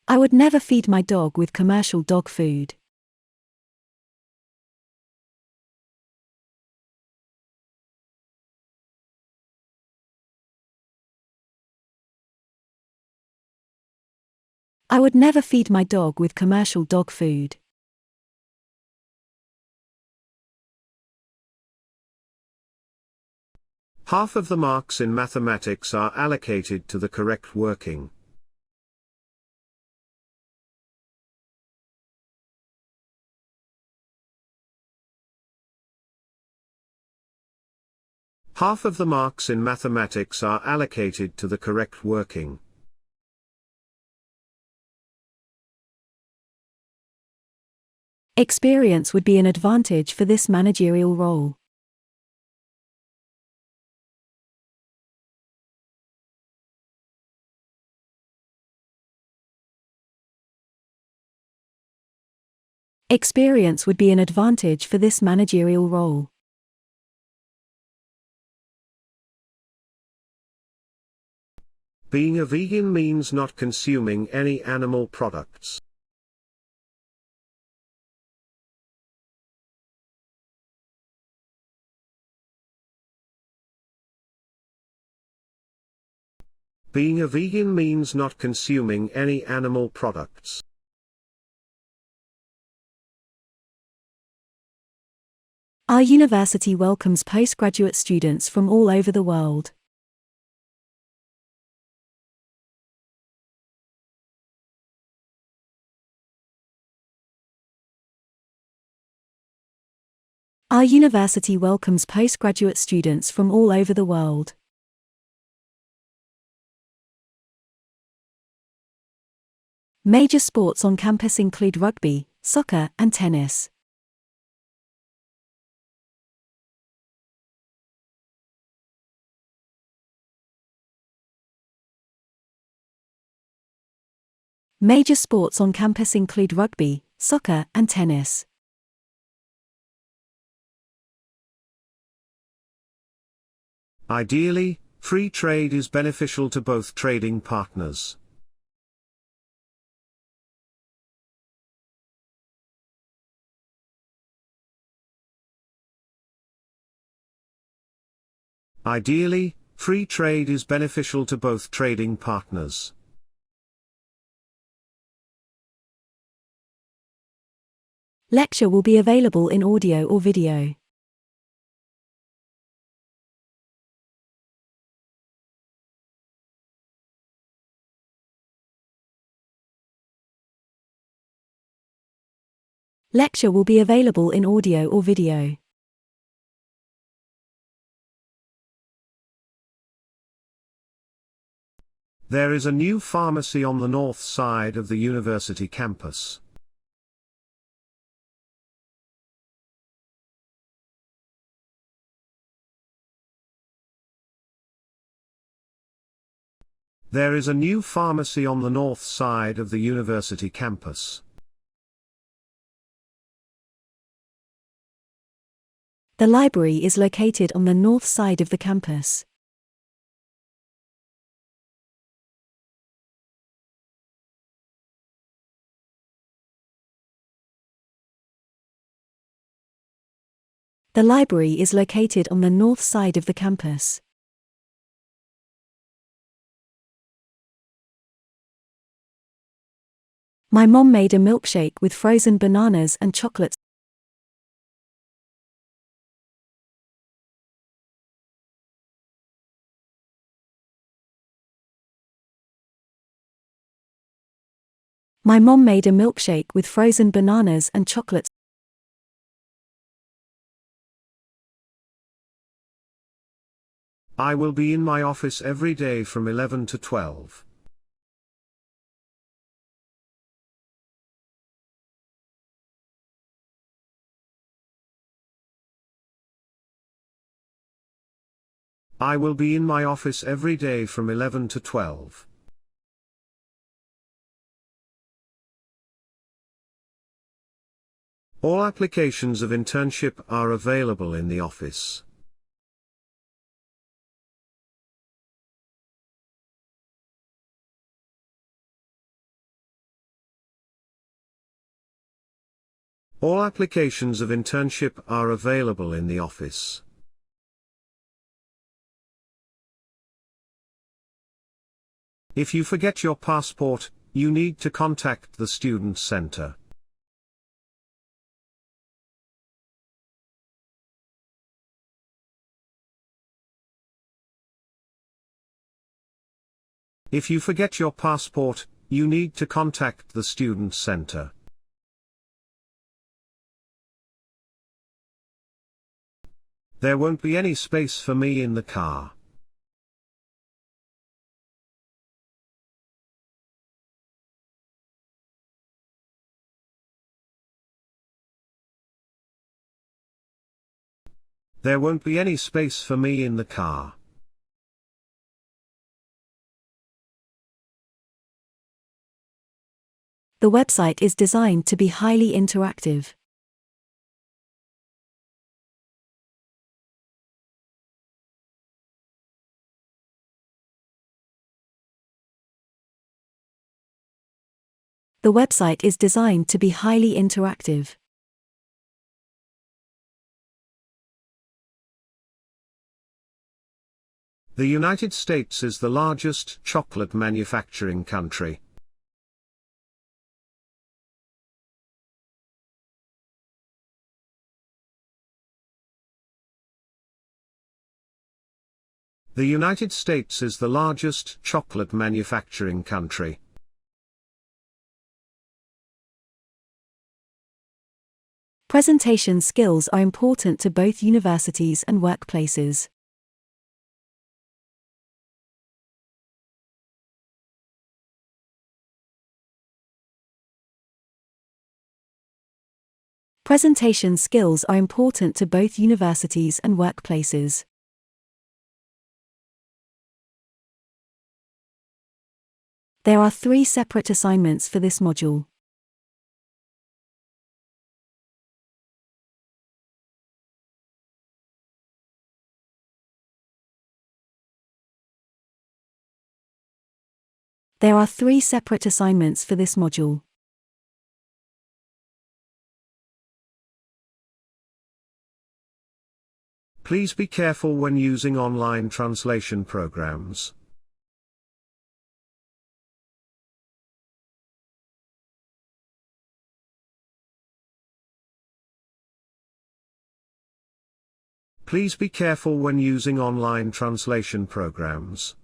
I would never feed my dog with commercial dog food. I would never feed my dog with commercial dog food. Half of the marks in mathematics are allocated to the correct working. Half of the marks in mathematics are allocated to the correct working. Experience would be an advantage for this managerial role. Experience would be an advantage for this managerial role. Being a vegan means not consuming any animal products. Being a vegan means not consuming any animal products. Our university welcomes postgraduate students from all over the world. Our university welcomes postgraduate students from all over the world. Major sports on campus include rugby, soccer, and tennis. Major sports on campus include rugby, soccer, and tennis. Ideally, free trade is beneficial to both trading partners. Ideally, free trade is beneficial to both trading partners. Lecture will be available in audio or video. Lecture will be available in audio or video. There is a new pharmacy on the north side of the university campus. There is a new pharmacy on the north side of the university campus. The library is located on the north side of the campus. The library is located on the north side of the campus. My mom made a milkshake with frozen bananas and chocolate. My mom made a milkshake with frozen bananas and chocolate. I will be in my office every day from 11 to 12. I will be in my office every day from 11 to 12. All applications of internship are available in the office. All applications of internship are available in the office. If you forget your passport, you need to contact the student center. If you forget your passport, you need to contact the student center. There won't be any space for me in the car. There won't be any space for me in the car. The website is designed to be highly interactive. The website is designed to be highly interactive. The United States is the largest chocolate manufacturing country. The United States is the largest chocolate manufacturing country. Presentation skills are important to both universities and workplaces. Presentation skills are important to both universities and workplaces. There are 3 separate assignments for this module. There are 3 separate assignments for this module. Please be careful when using online translation programs. Please be careful when using online translation programs.